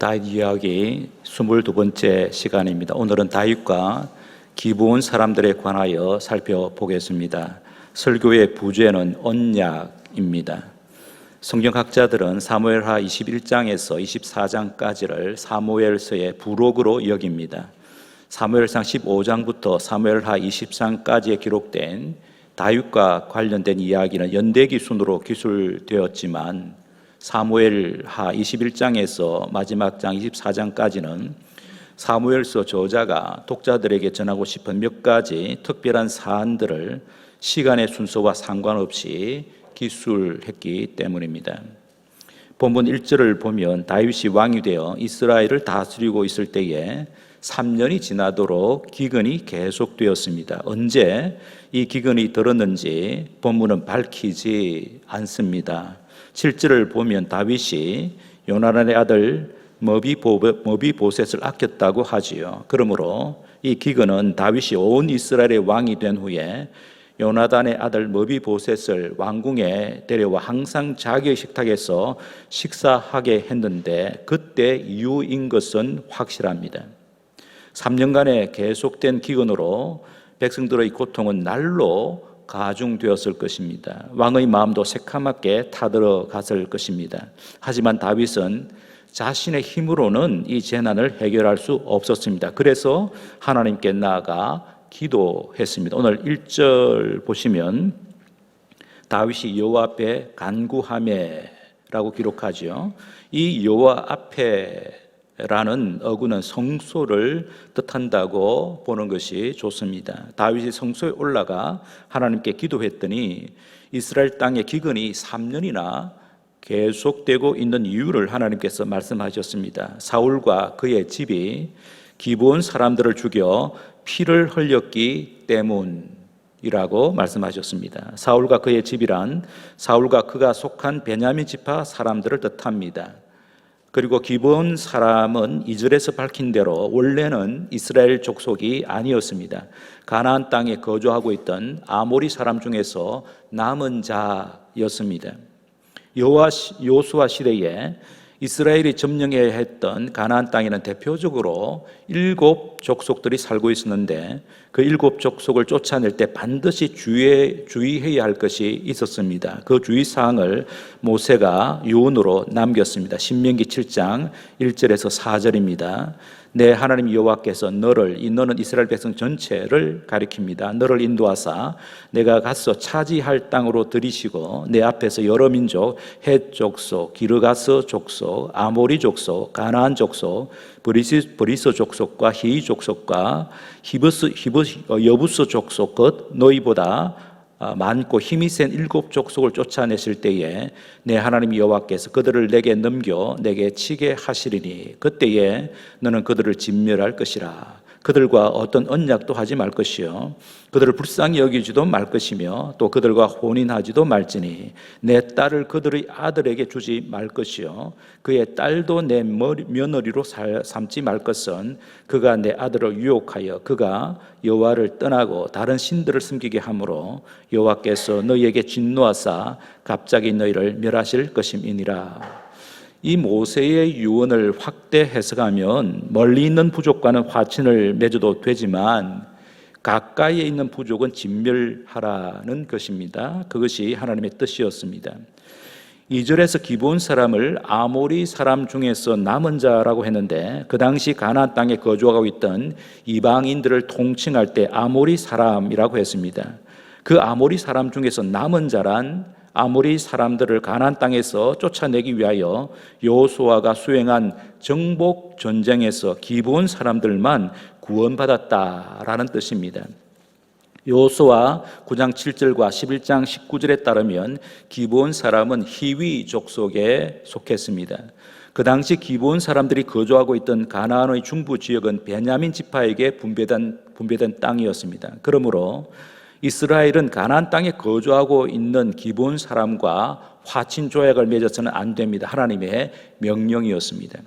다윗 이야기 22번째 시간입니다. 오늘은 다윗과 기브온 사람들에 관하여 살펴보겠습니다. 설교의 부제는 언약입니다. 성경학자들은 사무엘하 21장에서 24장까지를 사무엘서의 부록으로 여깁니다. 사무엘상 15장부터 사무엘하 20장까지에 기록된 다윗과 관련된 이야기는 연대기 순으로 기술되었지만 사무엘하 21장에서 마지막 장 24장까지는 사무엘서 저자가 독자들에게 전하고 싶은 몇 가지 특별한 사안들을 시간의 순서와 상관없이 기술했기 때문입니다. 본문 1절을 보면 다윗이 왕이 되어 이스라엘을 다스리고 있을 때에 3년이 지나도록 기근이 계속되었습니다. 언제 이 기근이 들었는지 본문은 밝히지 않습니다. 7절을 보면 다윗이 요나단의 아들 머비보셋을 아꼈다고 하지요. 그러므로 이 기근은 다윗이 온 이스라엘의 왕이 된 후에 요나단의 아들 머비보셋을 왕궁에 데려와 항상 자기의 식탁에서 식사하게 했는데 그때 이유인 것은 확실합니다. 3년간의 계속된 기근으로 백성들의 고통은 날로 가중되었을 것입니다. 왕의 마음도 새카맣게 타들어갔을 것입니다. 하지만 다윗은 자신의 힘으로는 이 재난을 해결할 수 없었습니다. 그래서 하나님께 나아가 기도했습니다. 오늘 1절 보시면 다윗이 여호와 앞에 간구하매라고 기록하죠. 이 여호와 앞에 라는 어구는 성소를 뜻한다고 보는 것이 좋습니다. 다윗이 성소에 올라가 하나님께 기도했더니 이스라엘 땅의 기근이 3년이나 계속되고 있는 이유를 하나님께서 말씀하셨습니다. 사울과 그의 집이 기브온 사람들을 죽여 피를 흘렸기 때문이라고 말씀하셨습니다. 사울과 그의 집이란 사울과 그가 속한 베냐민 지파 사람들을 뜻합니다. 그리고 기브온 사람은 2절에서 밝힌 대로 원래는 이스라엘 족속이 아니었습니다. 가나안 땅에 거주하고 있던 아모리 사람 중에서 남은 자였습니다. 여호수아 시대에 이스라엘이 점령해야 했던 가나안 땅에는 대표적으로 7 족속들이 살고 있었는데 그 7 족속을 쫓아낼 때 반드시 주의해야 할 것이 있었습니다. 그 주의사항을 모세가 유언으로 남겼습니다. 신명기 7장 1절에서 4절입니다. 내 하나님 여호와께서 너는 이스라엘 백성 전체를 가리킵니다. 너를 인도하사 내가 가서 차지할 땅으로 들이시고 내 앞에서 여러 민족 헷 족속, 기르가스 족속, 아모리 족속, 가나안 족속, 브리스 족속과 히 족속과 여부스 족속 것 너희보다 많고 힘이 센 7 족속을 쫓아내실 때에 내 하나님 여호와께서 그들을 내게 넘겨 내게 치게 하시리니 그때에 너는 그들을 진멸할 것이라. 그들과 어떤 언약도 하지 말 것이요 그들을 불쌍히 여기지도 말 것이며 또 그들과 혼인하지도 말지니 내 딸을 그들의 아들에게 주지 말 것이요 그의 딸도 내 며느리로 삼지 말 것은 그가 내 아들을 유혹하여 그가 여호와를 떠나고 다른 신들을 섬기게 하므로 여호와께서 너희에게 진노하사 갑자기 너희를 멸하실 것임이니라. 이 모세의 유언을 확대 해석하면 멀리 있는 부족과는 화친을 맺어도 되지만 가까이에 있는 부족은 진멸하라는 것입니다. 그것이 하나님의 뜻이었습니다. 2절에서 기브온 사람을 아모리 사람 중에서 남은 자라고 했는데 그 당시 가나안 땅에 거주하고 있던 이방인들을 통칭할 때 아모리 사람이라고 했습니다. 그 아모리 사람 중에서 남은 자란 아모리 사람들을 가나안 땅에서 쫓아내기 위하여 여호수아가 수행한 정복 전쟁에서 기브온 사람들만 구원받았다라는 뜻입니다. 여호수아 9장 7절과 11장 19절에 따르면 기브온 사람은 히위 족속에 속했습니다. 그 당시 기브온 사람들이 거주하고 있던 가나안의 중부 지역은 베냐민 지파에게 분배된 땅이었습니다. 그러므로 이스라엘은 가나안 땅에 거주하고 있는 기브온 사람과 화친 조약을 맺어서는 안 됩니다. 하나님의 명령이었습니다.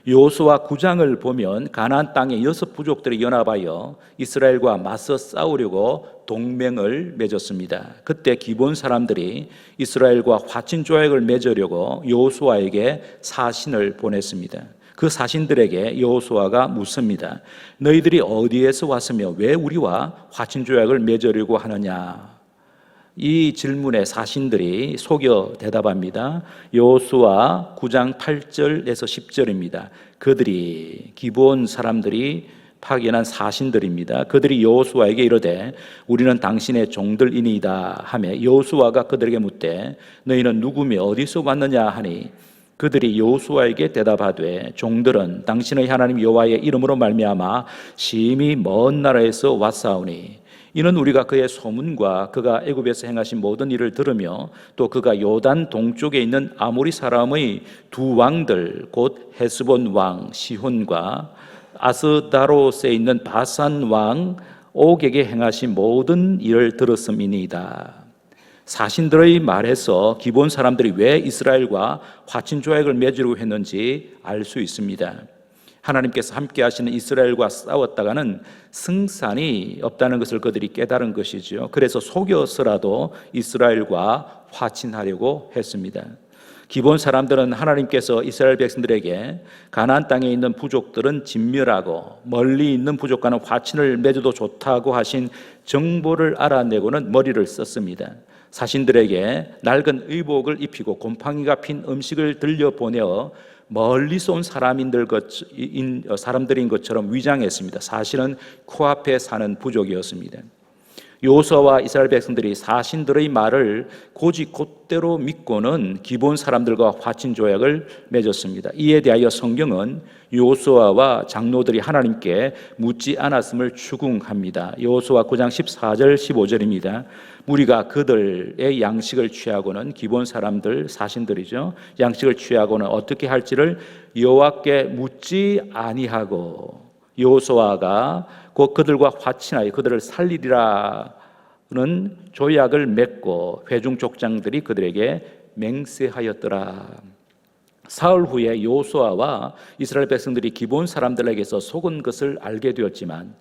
여호수아 9장을 보면 가나안 땅의 6 부족들이 연합하여 이스라엘과 맞서 싸우려고 동맹을 맺었습니다. 그때 기브온 사람들이 이스라엘과 화친 조약을 맺으려고 여호수아에게 사신을 보냈습니다. 그 사신들에게 여호수아가 묻습니다. 너희들이 어디에서 왔으며 왜 우리와 화친조약을 맺으려고 하느냐? 이 질문에 사신들이 속여 대답합니다. 여호수아 9장 8절에서 10절입니다. 그들이 기브온 사람들이 파견한 사신들입니다. 그들이 여호수아에게 이르되 우리는 당신의 종들이니이다 하며 여호수아가 그들에게 묻되 너희는 누구며 어디서 왔느냐 하니 그들이 여호수아에게 대답하되 종들은 당신의 하나님 여호와의 이름으로 말미암아 심히 먼 나라에서 왔사오니 이는 우리가 그의 소문과 그가 애굽에서 행하신 모든 일을 들으며 또 그가 요단 동쪽에 있는 아모리 사람의 두 왕들 곧 헤스본 왕 시혼과 아스다롯에 있는 바산 왕 옥에게 행하신 모든 일을 들었음이니이다. 사신들의 말에서 기브온 사람들이 왜 이스라엘과 화친조약을 맺으려고 했는지 알 수 있습니다. 하나님께서 함께 하시는 이스라엘과 싸웠다가는 승산이 없다는 것을 그들이 깨달은 것이죠. 그래서 속여서라도 이스라엘과 화친하려고 했습니다. 기브온 사람들은 하나님께서 이스라엘 백성들에게 가나안 땅에 있는 부족들은 진멸하고 멀리 있는 부족과는 화친을 맺어도 좋다고 하신 정보를 알아내고는 머리를 썼습니다. 사신들에게 낡은 의복을 입히고 곰팡이가 핀 음식을 들려보내어 멀리서 온 사람들인 것처럼 위장했습니다. 사실은 코앞에 사는 부족이었습니다. 여호수아와 이스라엘 백성들이 사신들의 말을 곧이곧대로 믿고는 기브온 사람들과 화친 조약을 맺었습니다. 이에 대하여 성경은 여호수아와 장로들이 하나님께 묻지 않았음을 추궁합니다. 여호수아 9장 14절 15절입니다. 무리가 그들의 양식을 취하고는 기브온 사람들 사신들이죠. 양식을 취하고는 어떻게 할지를 여호와께 묻지 아니하고 여호수아가 곧 그들과 화친하여 그들을 살리리라는 조약을 맺고 회중 족장들이 그들에게 맹세하였더라. 사흘 후에 여호수아와 이스라엘 백성들이 기브온 사람들에게서 속은 것을 알게 되었지만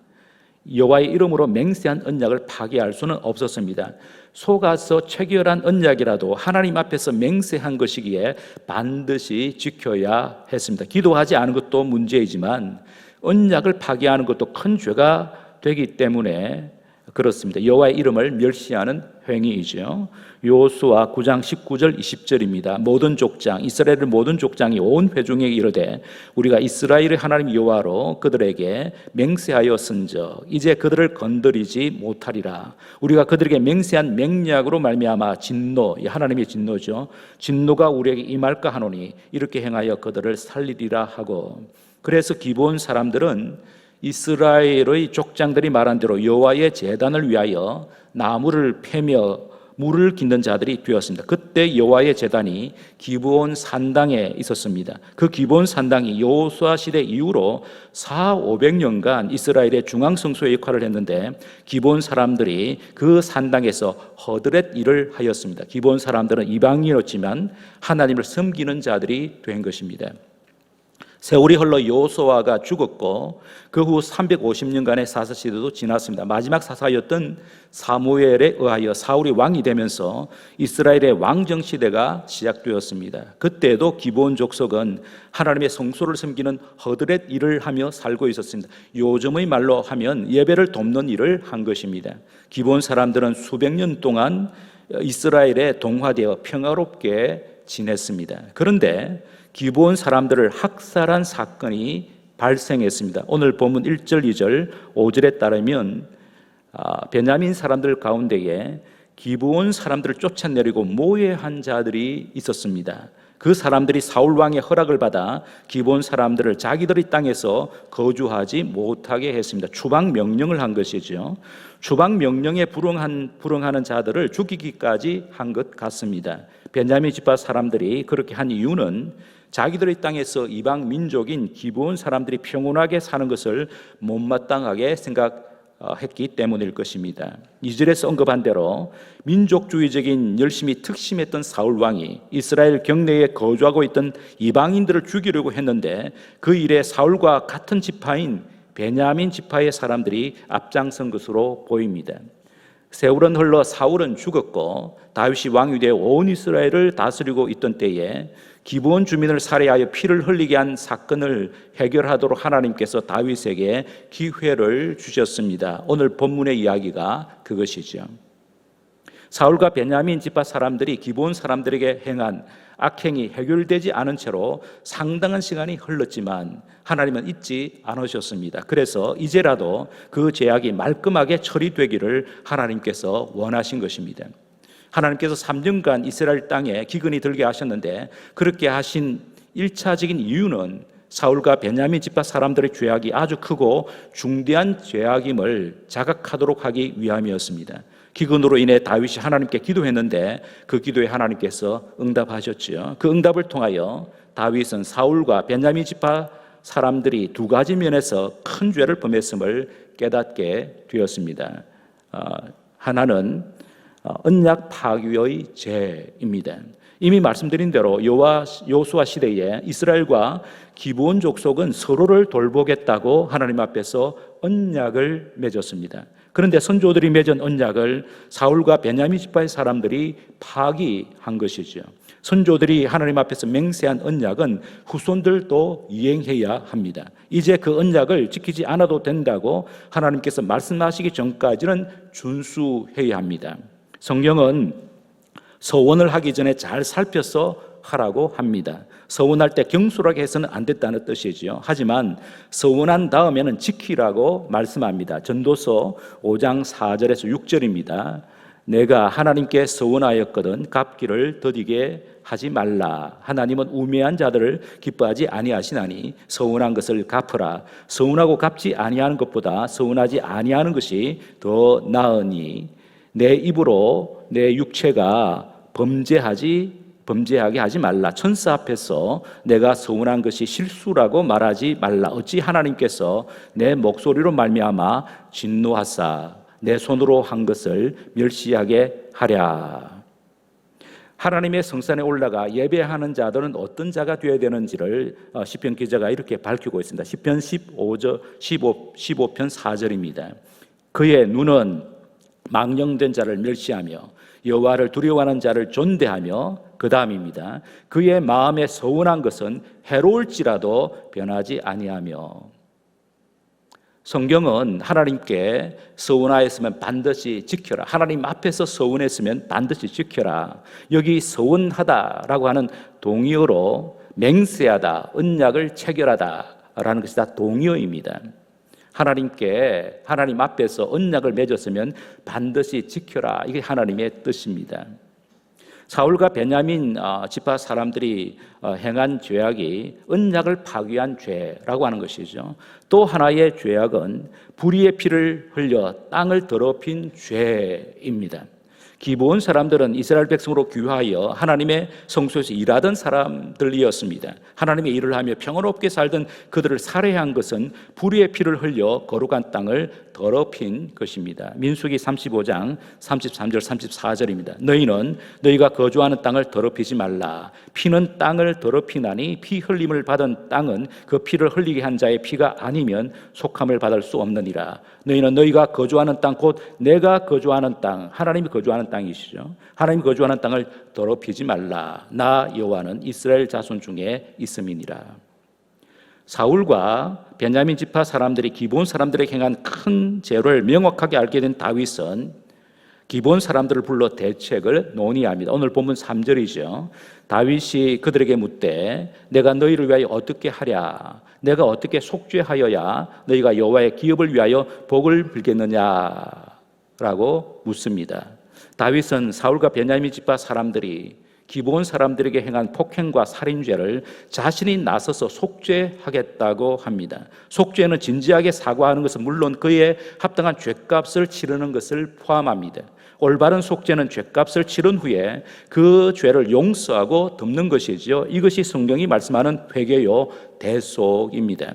여호와의 이름으로 맹세한 언약을 파기할 수는 없었습니다. 속아서 체결한 언약이라도 하나님 앞에서 맹세한 것이기에 반드시 지켜야 했습니다. 기도하지 않은 것도 문제이지만 언약을 파기하는 것도 큰 죄가 되기 때문에 그렇습니다. 여호와의 이름을 멸시하는 행위이죠. 여호수아 9장 19절 20절입니다. 모든 족장 이스라엘의 모든 족장이 온 회중에게 이르되 우리가 이스라엘의 하나님 여호와로 그들에게 맹세하였은즉 이제 그들을 건드리지 못하리라. 우리가 그들에게 맹세한 맹약으로 말미암아 진노, 하나님의 진노죠. 진노가 우리에게 임할까 하노니 이렇게 행하여 그들을 살리리라 하고, 그래서 기브온 사람들은 이스라엘의 족장들이 말한 대로 여호와의 제단을 위하여 나무를 패며 물을 깃는 자들이 되었습니다. 그때 여호와의 제단이 기브온 산당에 있었습니다. 그 기브온 산당이 여호수아 시대 이후로 400~500년간 이스라엘의 중앙 성소의 역할을 했는데 기브온 사람들이 그 산당에서 허드렛 일을 하였습니다. 기브온 사람들은 이방인이었지만 하나님을 섬기는 자들이 된 것입니다. 세월이 흘러 여호수아가 죽었고 그 후 350년간의 사사 시대도 지났습니다. 마지막 사사였던 사무엘에 의하여 사울이 왕이 되면서 이스라엘의 왕정 시대가 시작되었습니다. 그때도 기브온 족속은 하나님의 성소를 섬기는 허드렛 일을 하며 살고 있었습니다. 요즘의 말로 하면 예배를 돕는 일을 한 것입니다. 기브온 사람들은 수백 년 동안 이스라엘에 동화되어 평화롭게 지냈습니다. 그런데 기브온 사람들을 학살한 사건이 발생했습니다. 오늘 본문 1절, 2절, 5절에 따르면 베냐민 사람들 가운데에 기브온 사람들을 쫓아내리고 모해한 자들이 있었습니다. 그 사람들이 사울 왕의 허락을 받아 기브온 사람들을 자기들의 땅에서 거주하지 못하게 했습니다. 추방 명령을 한 것이죠. 추방 명령에 불응하는 자들을 죽이기까지 한 것 같습니다. 베냐민 지파 사람들이 그렇게 한 이유는 자기들의 땅에서 이방 민족인 기브온 사람들이 평온하게 사는 것을 못마땅하게 생각했기 때문일 것입니다. 2절에서 언급한 대로 민족주의적인 열심히 특심했던 사울 왕이 이스라엘 경내에 거주하고 있던 이방인들을 죽이려고 했는데 그 일에 사울과 같은 지파인 베냐민 지파의 사람들이 앞장선 것으로 보입니다. 세월은 흘러 사울은 죽었고 다윗이 왕이 되어 온 이스라엘을 다스리고 있던 때에 기브온 주민을 살해하여 피를 흘리게 한 사건을 해결하도록 하나님께서 다윗에게 기회를 주셨습니다. 오늘 본문의 이야기가 그것이죠. 사울과 베냐민 지파 사람들이 기브온 사람들에게 행한 악행이 해결되지 않은 채로 상당한 시간이 흘렀지만 하나님은 잊지 않으셨습니다. 그래서 이제라도 그 죄악이 말끔하게 처리되기를 하나님께서 원하신 것입니다. 하나님께서 3년간 이스라엘 땅에 기근이 들게 하셨는데 그렇게 하신 1차적인 이유는 사울과 베냐민 지파 사람들의 죄악이 아주 크고 중대한 죄악임을 자각하도록 하기 위함이었습니다. 기근으로 인해 다윗이 하나님께 기도했는데 그 기도에 하나님께서 응답하셨지요. 그 응답을 통하여 다윗은 사울과 베냐민 지파 사람들이 두 가지 면에서 큰 죄를 범했음을 깨닫게 되었습니다. 하나는 언약 파괴의 죄입니다. 이미 말씀드린 대로 여호수아 시대에 이스라엘과 기브온 족속은 서로를 돌보겠다고 하나님 앞에서 언약을 맺었습니다. 그런데 선조들이 맺은 언약을 사울과 베냐민 지파의 사람들이 파기한 것이죠. 선조들이 하나님 앞에서 맹세한 언약은 후손들도 이행해야 합니다. 이제 그 언약을 지키지 않아도 된다고 하나님께서 말씀하시기 전까지는 준수해야 합니다. 성경은 서원을 하기 전에 잘 살펴서 하라고 합니다. 서원할 때 경솔하게 해서는 안 됐다는 뜻이지요. 하지만 서원한 다음에는 지키라고 말씀합니다. 전도서 5장 4절에서 6절입니다. 내가 하나님께 서원하였거든 갚기를 더디게 하지 말라. 하나님은 우매한 자들을 기뻐하지 아니하시나니 서원한 것을 갚으라. 서원하고 갚지 아니하는 것보다 서원하지 아니하는 것이 더 나으니 내 입으로 내 육체가 범죄하게 하지 말라. 천사 앞에서 내가 서운한 것이 실수라고 말하지 말라. 어찌 하나님께서 내 목소리로 말미암아 진노하사 내 손으로 한 것을 멸시하게 하랴. 하나님의 성산에 올라가 예배하는 자들은 어떤 자가 되어야 되는지를 시편 기자가 이렇게 밝히고 있습니다. 시편 15편 4절입니다. 그의 눈은 망령된 자를 멸시하며 여호와를 두려워하는 자를 존대하며, 그 다음입니다. 그의 마음에 서운한 것은 해로울지라도 변하지 아니하며. 성경은 하나님께 서운하였으면 반드시 지켜라, 하나님 앞에서 서운했으면 반드시 지켜라. 여기 서운하다라고 하는 동의어로 맹세하다, 언약을 체결하다라는 것이 다 동의어입니다. 하나님 앞에서 언약을 맺었으면 반드시 지켜라, 이게 하나님의 뜻입니다. 사울과 베냐민 지파 사람들이 행한 죄악이 언약을 파괴한 죄라고 하는 것이죠. 또 하나의 죄악은 불의의 피를 흘려 땅을 더럽힌 죄입니다. 기브온 사람들은 이스라엘 백성으로 귀화하여 하나님의 성소에서 일하던 사람들이었습니다. 하나님의 일을 하며 평화롭게 살던 그들을 살해한 것은 불의의 피를 흘려 거룩한 땅을 더럽힌 것입니다. 민수기 35장 33절 34절입니다. 너희는 너희가 거주하는 땅을 더럽히지 말라. 피는 땅을 더럽히나니 피 흘림을 받은 땅은 그 피를 흘리게 한 자의 피가 아니면 속함을 받을 수 없느니라. 너희는 너희가 거주하는 땅 곧 내가 거주하는 땅, 하나님이 거주하는 땅이시죠. 하나님이 거주하는 땅을 더럽히지 말라. 나 여호와는 이스라엘 자손 중에 있음이니라. 사울과 베냐민 지파 사람들이 기브온 사람들에게 행한 큰 죄를 명확하게 알게 된 다윗은 기브온 사람들을 불러 대책을 논의합니다. 오늘 본문 3절이죠. 다윗이 그들에게 묻되 내가 너희를 위하여 어떻게 하랴? 내가 어떻게 속죄하여야 너희가 여호와의 기업을 위하여 복을 빌겠느냐라고 묻습니다. 다윗은 사울과 베냐민 지파 사람들이 기브온 사람들에게 행한 폭행과 살인죄를 자신이 나서서 속죄하겠다고 합니다. 속죄는 진지하게 사과하는 것은 물론 그에 합당한 죄값을 치르는 것을 포함합니다. 올바른 속죄는 죄값을 치른 후에 그 죄를 용서하고 덮는 것이죠. 이것이 성경이 말씀하는 회개요 대속입니다.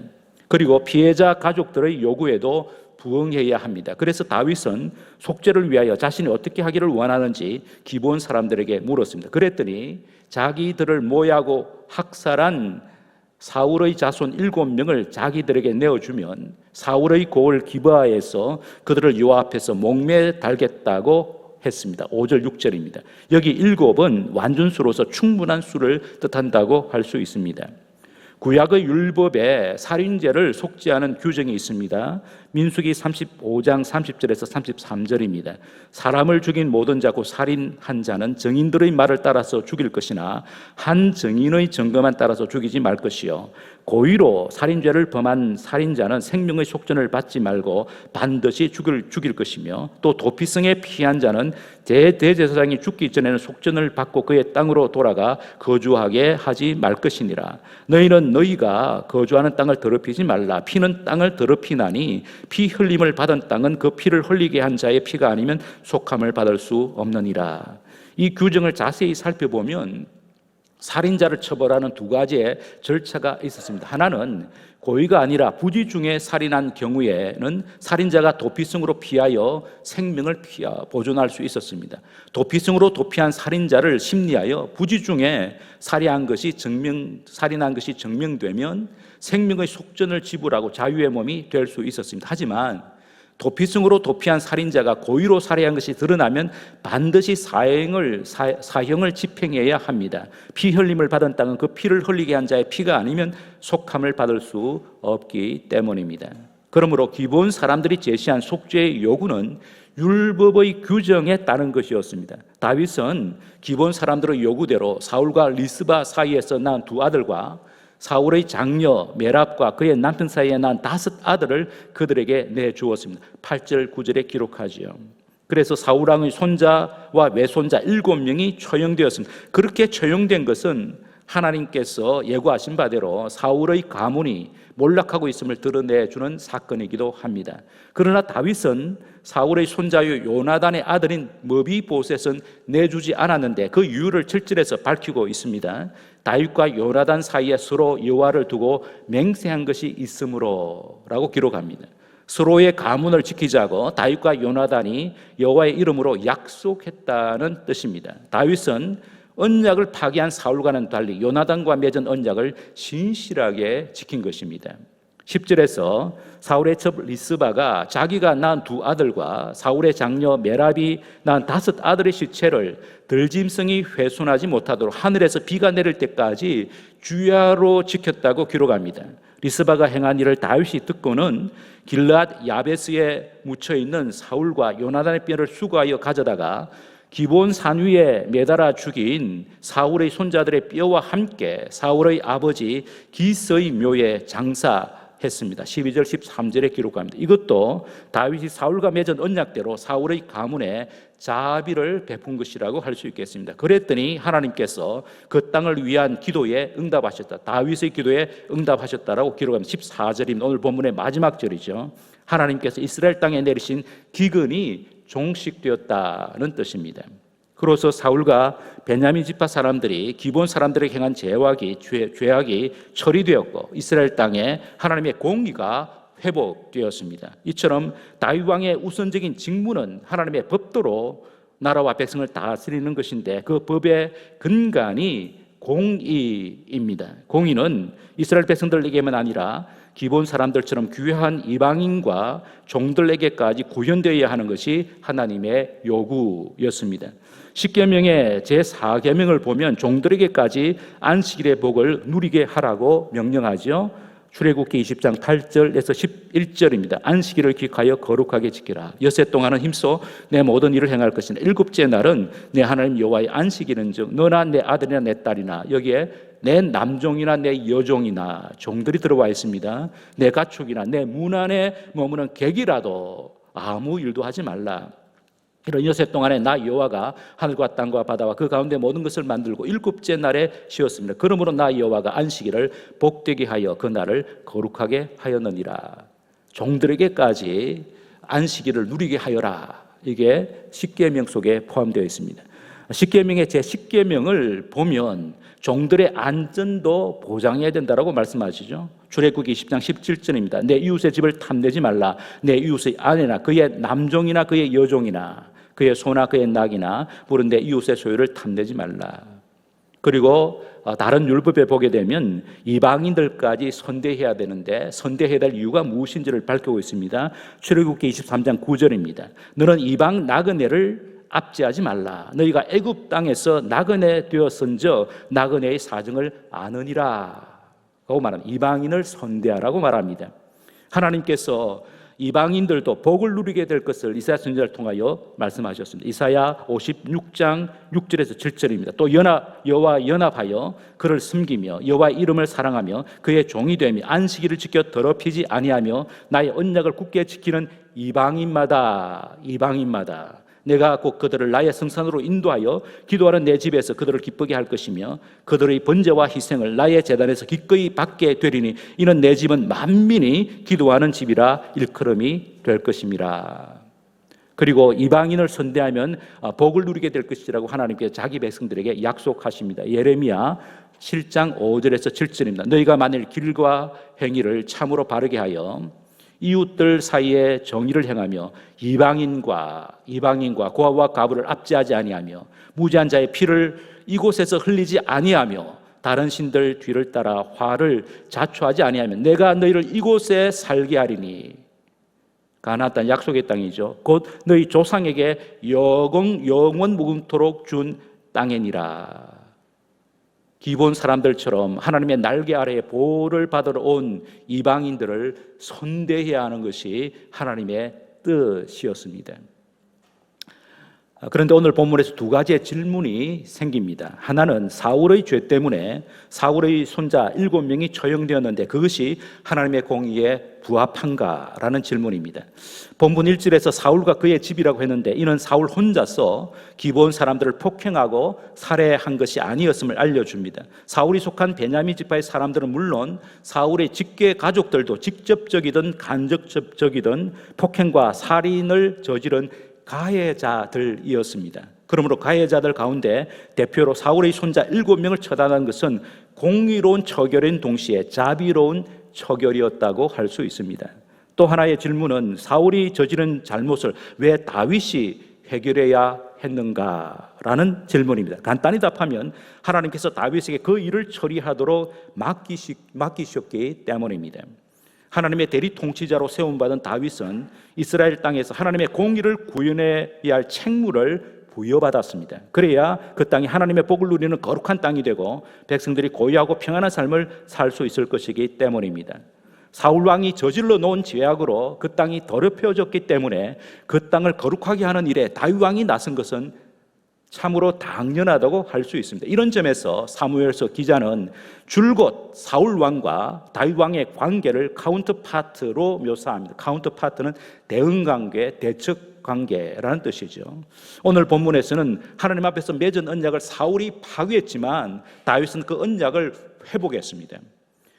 그리고 피해자 가족들의 요구에도 부응해야 합니다. 그래서 다윗은 속죄를 위하여 자신이 어떻게 하기를 원하는지 기브온 사람들에게 물었습니다. 그랬더니 자기들을 모욕하고 학살한 사울의 자손 7명을 자기들에게 내어주면 사울의 고을 기브아에서 그들을 여호와 앞에서 목매에 달겠다고 했습니다. 5절 6절입니다. 여기 7은 완전수로서 충분한 수를 뜻한다고 할 수 있습니다. 구약의 율법에 살인죄를 속죄하는 규정이 있습니다. 민수기 35장 30절에서 33절입니다. 사람을 죽인 모든 자 곧 살인한 자는 증인들의 말을 따라서 죽일 것이나 한 증인의 증거만 따라서 죽이지 말 것이요 고의로 살인죄를 범한 살인자는 생명의 속전을 받지 말고 반드시 죽일 것이며 또 도피성에 피한 자는 대제사장이 죽기 전에는 속전을 받고 그의 땅으로 돌아가 거주하게 하지 말 것이니라. 너희는 너희가 거주하는 땅을 더럽히지 말라. 피는 땅을 더럽히나니 피 흘림을 받은 땅은 그 피를 흘리게 한 자의 피가 아니면 속함을 받을 수 없느니라. 이 규정을 자세히 살펴보면 살인자를 처벌하는 두 가지의 절차가 있었습니다. 하나는 고의가 아니라 부지 중에 살인한 경우에는 살인자가 도피성으로 피하여 생명을 보존할 수 있었습니다. 도피성으로 도피한 살인자를 심리하여 부지 중에 살인한 것이 증명되면 생명의 속전을 지불하고 자유의 몸이 될 수 있었습니다. 하지만 도피성으로 도피한 살인자가 고의로 살해한 것이 드러나면 반드시 사형을 집행해야 합니다. 피 흘림을 받은 땅은 그 피를 흘리게 한 자의 피가 아니면 속함을 받을 수 없기 때문입니다. 그러므로 기본 사람들이 제시한 속죄의 요구는 율법의 규정에 따른 것이었습니다. 다윗은 기본 사람들의 요구대로 사울과 리스바 사이에서 낳은 두 아들과 사울의 장녀 메랍과 그의 남편 사이에 난 5 아들을 그들에게 내주었습니다. 8절 9절에 기록하지요. 그래서 사울왕의 손자와 외손자 7명이 처형되었습니다. 그렇게 처형된 것은 하나님께서 예고하신 바대로 사울의 가문이 몰락하고 있음을 드러내주는 사건이기도 합니다. 그러나 다윗은 사울의 손자요 요나단의 아들인 머비보셋은 내주지 않았는데 그 이유를 7절에서 밝히고 있습니다. 다윗과 요나단 사이에 서로 여호와를 두고 맹세한 것이 있으므로 라고 기록합니다. 서로의 가문을 지키자고 다윗과 요나단이 여호와의 이름으로 약속했다는 뜻입니다. 다윗은 언약을 파기한 사울과는 달리 요나단과 맺은 언약을 신실하게 지킨 것입니다. 10절에서 사울의 첩 리스바가 자기가 낳은 2 아들과 사울의 장녀 메랍이 낳은 5 아들의 시체를 들짐승이 훼손하지 못하도록 하늘에서 비가 내릴 때까지 주야로 지켰다고 기록합니다. 리스바가 행한 일을 다윗이 듣고는 길르앗 야베스에 묻혀있는 사울과 요나단의 뼈를 수거하여 가져다가 기본 산 위에 매달아 죽인 사울의 손자들의 뼈와 함께 사울의 아버지 기스의 묘에 장사했습니다. 12절 13절에 기록합니다. 이것도 다윗이 사울과 맺은 언약대로 사울의 가문에 자비를 베푼 것이라고 할 수 있겠습니다. 그랬더니 하나님께서 그 땅을 위한 기도에 응답하셨다. 다윗의 기도에 응답하셨다라고 기록합니다. 14절입니다. 오늘 본문의 마지막 절이죠. 하나님께서 이스라엘 땅에 내리신 기근이 종식되었다는 뜻입니다. 그로서 사울과 베냐민 지파 사람들이 기본 사람들에게 행한 죄악이 처리되었고 이스라엘 땅에 하나님의 공의가 회복되었습니다. 이처럼 다윗 왕의 우선적인 직무는 하나님의 법도로 나라와 백성을 다스리는 것인데 그 법의 근간이 공의입니다. 공의는 이스라엘 백성들에게만 아니라 기본 사람들처럼 귀한 이방인과 종들에게까지 구현되어야 하는 것이 하나님의 요구였습니다. 십계명의 제4계명을 보면 종들에게까지 안식일의 복을 누리게 하라고 명령하죠. 출애굽기 20장 8절에서 11절입니다. 안식일을 기억하여 거룩하게 지키라. 엿새 동안은 힘써 내 모든 일을 행할 것이나 7째 날은 내 하나님 여호와의 안식일은즉 너나 내 아들이나 내 딸이나 여기에 내 남종이나 내 여종이나 종들이 들어와 있습니다. 내 가축이나 내 문 안에 머무는 객이라도 아무 일도 하지 말라. 이런 엿새 동안에 나 여호와가 하늘과 땅과 바다와 그 가운데 모든 것을 만들고 7째 날에 쉬었습니다. 그러므로 나 여호와가 안식일을 복되게 하여 그 날을 거룩하게 하였느니라. 종들에게까지 안식일을 누리게 하여라. 이게 십계명 속에 포함되어 있습니다. 십계명의 제10계명을 보면 종들의 안전도 보장해야 된다고 말씀하시죠. 출애굽기 20장 17절입니다. 내 이웃의 집을 탐내지 말라. 내 이웃의 아내나 그의 남종이나 그의 여종이나 그의 소나 그의 낙이나 부른 내 이웃의 소유를 탐내지 말라. 그리고 다른 율법에 보게 되면 이방인들까지 선대해야 되는데 선대해야 될 이유가 무엇인지를 밝히고 있습니다. 출애굽기 23장 9절입니다. 너는 이방 나그네를 압제하지 말라. 너희가 애굽 땅에서 나그네 되었은저 나그네의 사정을 아느니라 라고 말합니다. 이방인을 선대하라고 말합니다. 하나님께서 이방인들도 복을 누리게 될 것을 이사야 선지자를 통하여 말씀하셨습니다. 이사야 56장 6절에서 7절입니다. 또 여호와 연합하여 그를 숨기며 여호와의 이름을 사랑하며 그의 종이 되며 안식일을 지켜 더럽히지 아니하며 나의 언약을 굳게 지키는 이방인마다 내가 곧 그들을 나의 성산으로 인도하여 기도하는 내 집에서 그들을 기쁘게 할 것이며 그들의 번제와 희생을 나의 제단에서 기꺼이 받게 되리니 이는 내 집은 만민이 기도하는 집이라 일컬음이 될 것임이라. 그리고 이방인을 선대하면 복을 누리게 될 것이라고 하나님께서 자기 백성들에게 약속하십니다. 예레미야 7장 5절에서 7절입니다. 너희가 만일 길과 행위를 참으로 바르게 하여 이웃들 사이에 정의를 행하며 이방인과 고아와 과부를 압제하지 아니하며 무지한 자의 피를 이곳에서 흘리지 아니하며 다른 신들 뒤를 따라 화를 자초하지 아니하며 내가 너희를 이곳에 살게 하리니 가나안 땅 약속의 땅이죠. 곧 너희 조상에게 영원 무궁토록 준 땅이니라. 기본 사람들처럼 하나님의 날개 아래에 보호를 받으러 온 이방인들을 선대해야 하는 것이 하나님의 뜻이었습니다. 그런데 오늘 본문에서 두 가지의 질문이 생깁니다. 하나는 사울의 죄 때문에 사울의 손자 7명이 처형되었는데 그것이 하나님의 공의에 부합한가라는 질문입니다. 본문 1절에서 사울과 그의 집이라고 했는데 이는 사울 혼자서 기브온 사람들을 폭행하고 살해한 것이 아니었음을 알려줍니다. 사울이 속한 베냐민 지파의 사람들은 물론 사울의 직계 가족들도 직접적이든 간접적이든 폭행과 살인을 저지른 가해자들이었습니다. 그러므로 가해자들 가운데 대표로 사울의 손자 7명을 처단한 것은 공의로운 처결인 동시에 자비로운 처결이었다고 할 수 있습니다. 또 하나의 질문은 사울이 저지른 잘못을 왜 다윗이 해결해야 했는가라는 질문입니다. 간단히 답하면 하나님께서 다윗에게 그 일을 처리하도록 맡기셨기 때문입니다. 하나님의 대리 통치자로 세움받은 다윗은 이스라엘 땅에서 하나님의 공의를 구현해야 할 책무를 부여받았습니다. 그래야 그 땅이 하나님의 복을 누리는 거룩한 땅이 되고 백성들이 고요하고 평안한 삶을 살 수 있을 것이기 때문입니다. 사울 왕이 저질러 놓은 죄악으로 그 땅이 더럽혀졌기 때문에 그 땅을 거룩하게 하는 일에 다윗 왕이 나선 것은 참으로 당연하다고 할 수 있습니다. 이런 점에서 사무엘서 기자는 줄곧 사울 왕과 다윗 왕의 관계를 카운터파트로 묘사합니다. 카운터파트는 대응 관계, 대척 관계라는 뜻이죠. 오늘 본문에서는 하나님 앞에서 맺은 언약을 사울이 파괴했지만 다윗은 그 언약을 회복했습니다.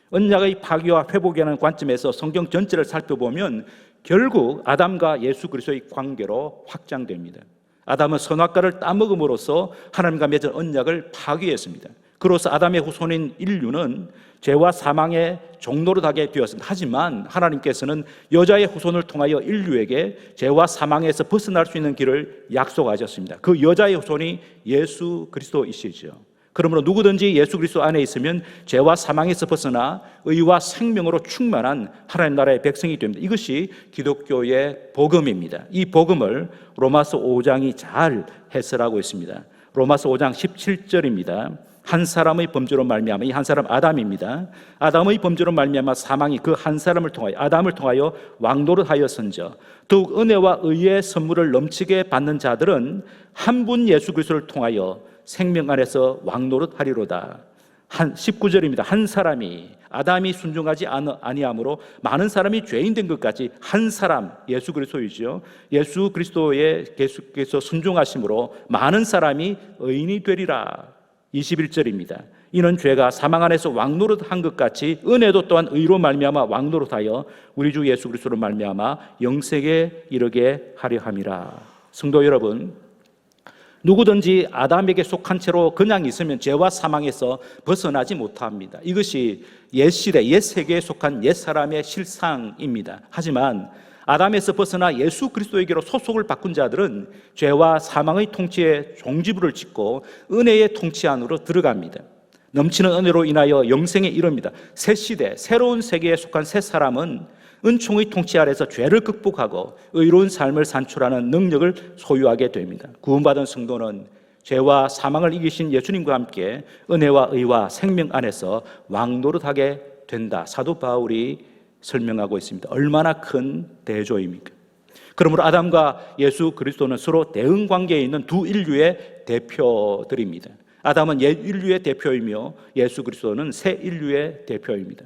언약의 파괴와 회복이라는 관점에서 성경 전체를 살펴보면 결국 아담과 예수 그리스도의 관계로 확장됩니다. 아담은 선악과를 따먹음으로써 하나님과 맺은 언약을 파괴했습니다. 그로써 아담의 후손인 인류는 죄와 사망의 종로로 가게 되었습니다. 하지만 하나님께서는 여자의 후손을 통하여 인류에게 죄와 사망에서 벗어날 수 있는 길을 약속하셨습니다. 그 여자의 후손이 예수 그리스도이시죠. 그러므로 누구든지 예수 그리스도 안에 있으면 죄와 사망에서 벗어나 의와 생명으로 충만한 하나님 나라의 백성이 됩니다. 이것이 기독교의 복음입니다. 이 복음을 로마서 5장이 잘 해설하고 있습니다. 로마서 5장 17절입니다. 한 사람의 범죄로 말미암아, 이 한 사람 아담입니다. 아담의 범죄로 말미암아 사망이 그 한 사람을 통하여 아담을 통하여 왕노릇하였은저 더욱 은혜와 의의 선물을 넘치게 받는 자들은 한 분 예수 그리스도를 통하여 생명 안에서 왕노릇하리로다. 19절입니다. 한 사람이 아담이 순종하지 아니하므로 많은 사람이 죄인 된 것까지 한 사람 예수 그리스도이죠. 예수 그리스도의 계속해서 순종하심으로 많은 사람이 의인이 되리라. 21절입니다. 이는 죄가 사망 안에서 왕노릇한 것 같이 은혜도 또한 의로 말미암아 왕노릇하여 우리 주 예수 그리스도로 말미암아 영생에 이르게 하려 함이라. 성도 여러분, 누구든지 아담에게 속한 채로 그냥 있으면 죄와 사망에서 벗어나지 못합니다. 이것이 옛시대, 옛세계에 속한 옛사람의 실상입니다. 하지만 아담에서 벗어나 예수 그리스도에게로 소속을 바꾼 자들은 죄와 사망의 통치에 종지부를 짓고 은혜의 통치 안으로 들어갑니다. 넘치는 은혜로 인하여 영생에 이릅니다. 새 시대, 새로운 세계에 속한 새 사람은 은총의 통치 아래서 죄를 극복하고 의로운 삶을 산출하는 능력을 소유하게 됩니다. 구원받은 성도는 죄와 사망을 이기신 예수님과 함께 은혜와 의와 생명 안에서 왕노릇하게 된다. 사도 바울이 설명하고 있습니다. 얼마나 큰 대조입니까? 그러므로 아담과 예수 그리스도는 서로 대응 관계에 있는 두 인류의 대표들입니다. 아담은 옛 인류의 대표이며 예수 그리스도는 새 인류의 대표입니다.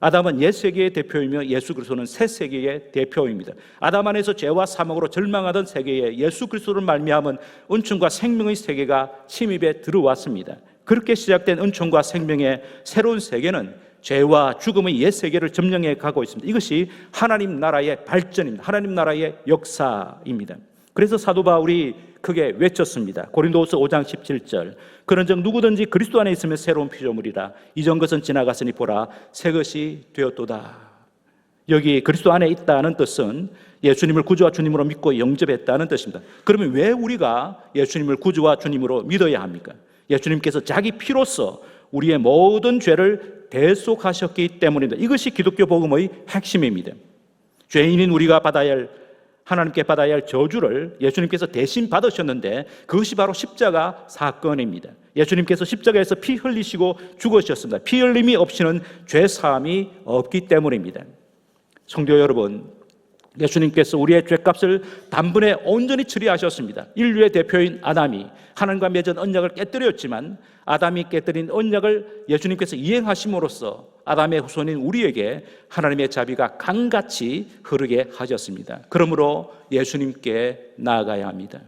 아담은 옛 세계의 대표이며 예수 그리스도는 새 세계의 대표입니다. 아담 안에서 죄와 사망으로 절망하던 세계에 예수 그리스도를 말미암은 은총과 생명의 세계가 침입해 들어왔습니다. 그렇게 시작된 은총과 생명의 새로운 세계는 죄와 죽음의 옛 세계를 점령해 가고 있습니다. 이것이 하나님 나라의 발전입니다. 하나님 나라의 역사입니다. 그래서 사도 바울이 크게 외쳤습니다. 고린도후서 5장 17절. 그런즉 누구든지 그리스도 안에 있으면 새로운 피조물이라. 이전 것은 지나갔으니 보라 새 것이 되었도다. 여기 그리스도 안에 있다는 뜻은 예수님을 구주와 주님으로 믿고 영접했다는 뜻입니다. 그러면 왜 우리가 예수님을 구주와 주님으로 믿어야 합니까? 예수님께서 자기 피로써 우리의 모든 죄를 대속하셨기 때문입니다. 이것이 기독교 복음의 핵심입니다. 죄인인 우리가 하나님께 받아야 할 저주를 예수님께서 대신 받으셨는데 그것이 바로 십자가 사건입니다. 예수님께서 십자가에서 피 흘리시고 죽으셨습니다. 피 흘림이 없이는 죄 사함이 없기 때문입니다. 성도 여러분, 예수님께서 우리의 죄값을 단번에 온전히 처리하셨습니다. 인류의 대표인 아담이 하나님과 맺은 언약을 깨뜨렸지만 아담이 깨뜨린 언약을 예수님께서 이행하심으로써 아담의 후손인 우리에게 하나님의 자비가 강같이 흐르게 하셨습니다. 그러므로 예수님께 나아가야 합니다.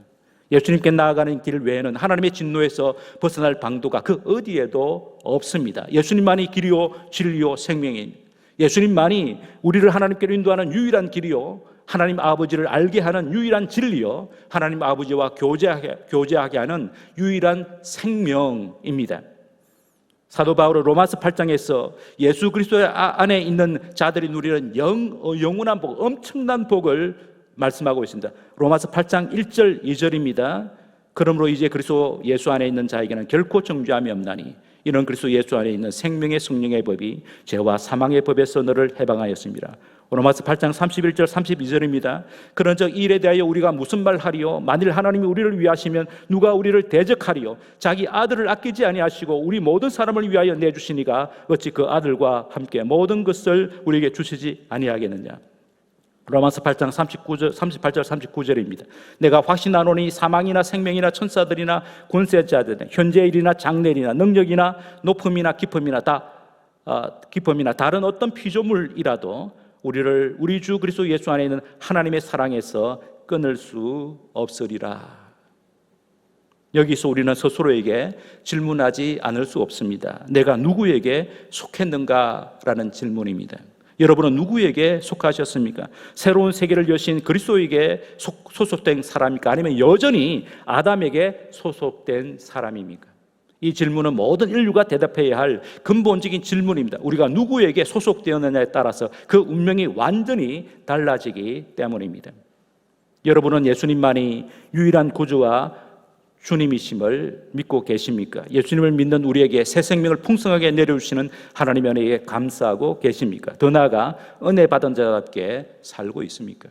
예수님께 나아가는 길 외에는 하나님의 진노에서 벗어날 방도가 그 어디에도 없습니다. 예수님만이 길이요 진리요 생명입니다. 예수님만이 우리를 하나님께로 인도하는 유일한 길이요 하나님 아버지를 알게 하는 유일한 진리요 하나님 아버지와 교제하게 하는 유일한 생명입니다. 사도 바울은 로마서 8장에서 예수 그리스도 안에 있는 자들이 누리는 영원한 복, 엄청난 복을 말씀하고 있습니다. 로마서 8장 1절 2절입니다. 그러므로 이제 그리스도 예수 안에 있는 자에게는 결코 정죄함이 없나니 이는 그리스도 예수 안에 있는 생명의 성령의 법이 죄와 사망의 법에서 너를 해방하였습니다. 로마서 8장 31절 32절입니다. 그런즉 이 일에 대하여 우리가 무슨 말하리요? 만일 하나님이 우리를 위하시면 누가 우리를 대적하리요? 자기 아들을 아끼지 아니하시고 우리 모든 사람을 위하여 내주시니가 어찌 그 아들과 함께 모든 것을 우리에게 주시지 아니하겠느냐? 로마서 8장 38절 39절입니다. 내가 확신하노니 사망이나 생명이나 천사들이나 권세자들이나 현재 일이나 장래일이나 능력이나 높음이나 기쁨이나 다른 어떤 피조물이라도 우리를 우리 주 그리스도 예수 안에 있는 하나님의 사랑에서 끊을 수 없으리라. 여기서 우리는 스스로에게 질문하지 않을 수 없습니다. 내가 누구에게 속했는가라는 질문입니다. 여러분은 누구에게 속하셨습니까? 새로운 세계를 여신 그리스도에게 소속된 사람입니까? 아니면 여전히 아담에게 소속된 사람입니까? 이 질문은 모든 인류가 대답해야 할 근본적인 질문입니다. 우리가 누구에게 소속되었느냐에 따라서 그 운명이 완전히 달라지기 때문입니다. 여러분은 예수님만이 유일한 구주와 주님이심을 믿고 계십니까? 예수님을 믿는 우리에게 새 생명을 풍성하게 내려주시는 하나님의 은혜에 감사하고 계십니까? 더 나아가 은혜 받은 자답게 살고 있습니까?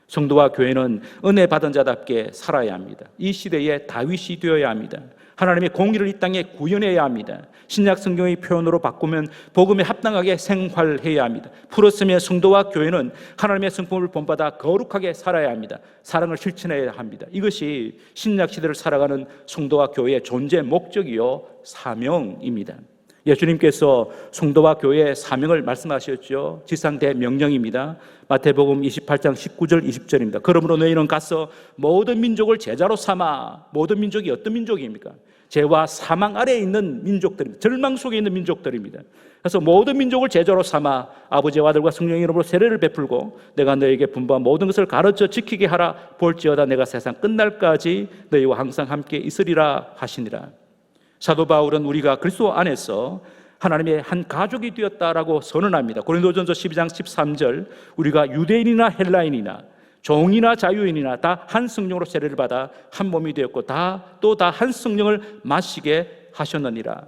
성도와 교회는 은혜 받은 자답게 살아야 합니다. 이 시대에 다윗이 되어야 합니다. 하나님의 공의를 이 땅에 구현해야 합니다. 신약 성경의 표현으로 바꾸면 복음에 합당하게 생활해야 합니다. 풀었으면 성도와 교회는 하나님의 성품을 본받아 거룩하게 살아야 합니다. 사랑을 실천해야 합니다. 이것이 신약 시대를 살아가는 성도와 교회의 존재 목적이요 사명입니다. 예수님께서 성도와 교회의 사명을 말씀하셨죠. 지상대명령입니다. 마태복음 28장 19절 20절입니다. 그러므로 너희는 가서 모든 민족을 제자로 삼아. 모든 민족이 어떤 민족입니까? 죄와 사망 아래에 있는 민족들입니다. 절망 속에 있는 민족들입니다. 그래서 모든 민족을 제자로 삼아 아버지와 아들과 성령의 이름으로 세례를 베풀고 내가 너희에게 분부한 모든 것을 가르쳐 지키게 하라. 볼지어다 내가 세상 끝날까지 너희와 항상 함께 있으리라 하시니라. 사도 바울은 우리가 그리스도 안에서 하나님의 한 가족이 되었다라고 선언합니다. 고린도전서 12장 13절 우리가 유대인이나 헬라인이나 종이나 자유인이나 다 한 성령으로 세례를 받아 한 몸이 되었고 다 한 성령을 마시게 하셨느니라.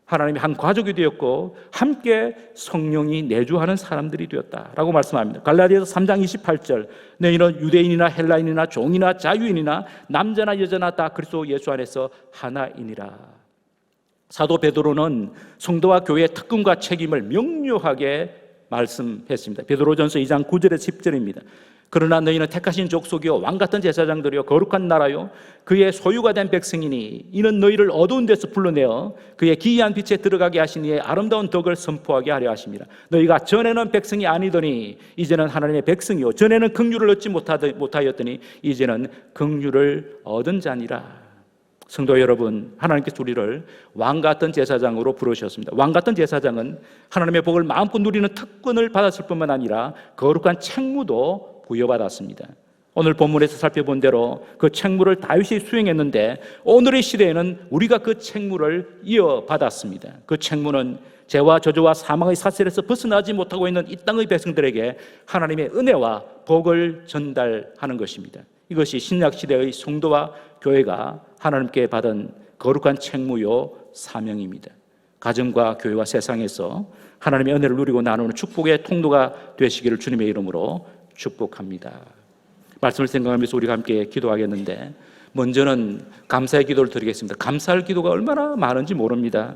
하나님의 한 가족이 되었고 함께 성령이 내주하는 사람들이 되었다라고 말씀합니다. 갈라디아서 3장 28절 너희는 유대인이나 헬라인이나 종이나 자유인이나 남자나 여자나 다 그리스도 예수 안에서 하나이니라. 사도 베드로는 성도와 교회의 특권과 책임을 명료하게 말씀했습니다. 베드로전서 2장 9절에서 10절입니다. 그러나 너희는 택하신 족속이요 왕같은 제사장들이요 거룩한 나라요 그의 소유가 된 백성이니 이는 너희를 어두운 데서 불러내어 그의 기이한 빛에 들어가게 하신 이의 아름다운 덕을 선포하게 하려 하심이라. 너희가 전에는 백성이 아니더니 이제는 하나님의 백성이요 전에는 긍휼을 얻지 못하였더니 이제는 긍휼을 얻은 자니라. 성도 여러분, 하나님께서 우리를 왕같은 제사장으로 부르셨습니다. 왕같은 제사장은 하나님의 복을 마음껏 누리는 특권을 받았을 뿐만 아니라 거룩한 책무도 부여받았습니다. 오늘 본문에서 살펴본 대로 그 책무를 다윗이 수행했는데 오늘의 시대에는 우리가 그 책무를 이어받았습니다. 그 책무는 죄와 저주와 사망의 사슬에서 벗어나지 못하고 있는 이 땅의 백성들에게 하나님의 은혜와 복을 전달하는 것입니다. 이것이 신약시대의 성도와 교회가 하나님께 받은 거룩한 책무요 사명입니다. 가정과 교회와 세상에서 하나님의 은혜를 누리고 나누는 축복의 통로가 되시기를 주님의 이름으로 축복합니다. 말씀을 생각하면서 우리가 함께 기도하겠는데 먼저는 감사의 기도를 드리겠습니다. 감사할 기도가 얼마나 많은지 모릅니다.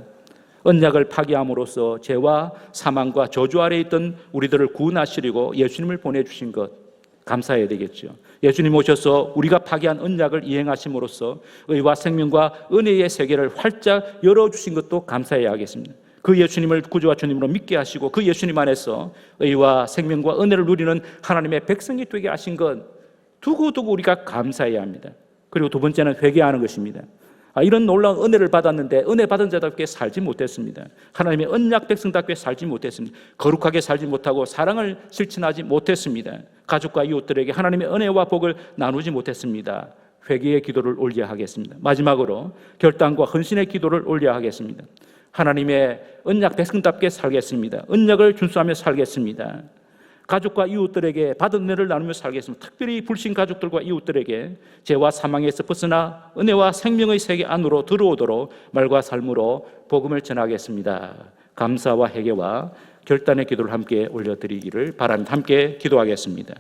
언약을 파기함으로써 죄와 사망과 저주 아래에 있던 우리들을 구원하시려고 예수님을 보내주신 것 감사해야 되겠죠. 예수님 오셔서 우리가 파기한 언약을 이행하심으로써 의와 생명과 은혜의 세계를 활짝 열어주신 것도 감사해야 하겠습니다. 그 예수님을 구주와 주님으로 믿게 하시고 그 예수님 안에서 의와 생명과 은혜를 누리는 하나님의 백성이 되게 하신 것 두고두고 우리가 감사해야 합니다. 그리고 두 번째는 회개하는 것입니다. 이런 놀라운 은혜를 받았는데 은혜 받은 자답게 살지 못했습니다. 하나님의 언약 백성답게 살지 못했습니다. 거룩하게 살지 못하고 사랑을 실천하지 못했습니다. 가족과 이웃들에게 하나님의 은혜와 복을 나누지 못했습니다. 회개의 기도를 올려야 하겠습니다. 마지막으로 결단과 헌신의 기도를 올려야 하겠습니다. 하나님의 언약 백성답게 살겠습니다. 언약을 준수하며 살겠습니다. 가족과 이웃들에게 받은 은혜를 나누며 살겠습니다. 특별히 불신 가족들과 이웃들에게 죄와 사망에서 벗어나 은혜와 생명의 세계 안으로 들어오도록 말과 삶으로 복음을 전하겠습니다. 감사와 회개와 결단의 기도를 함께 올려드리기를 바랍니다. 함께 기도하겠습니다.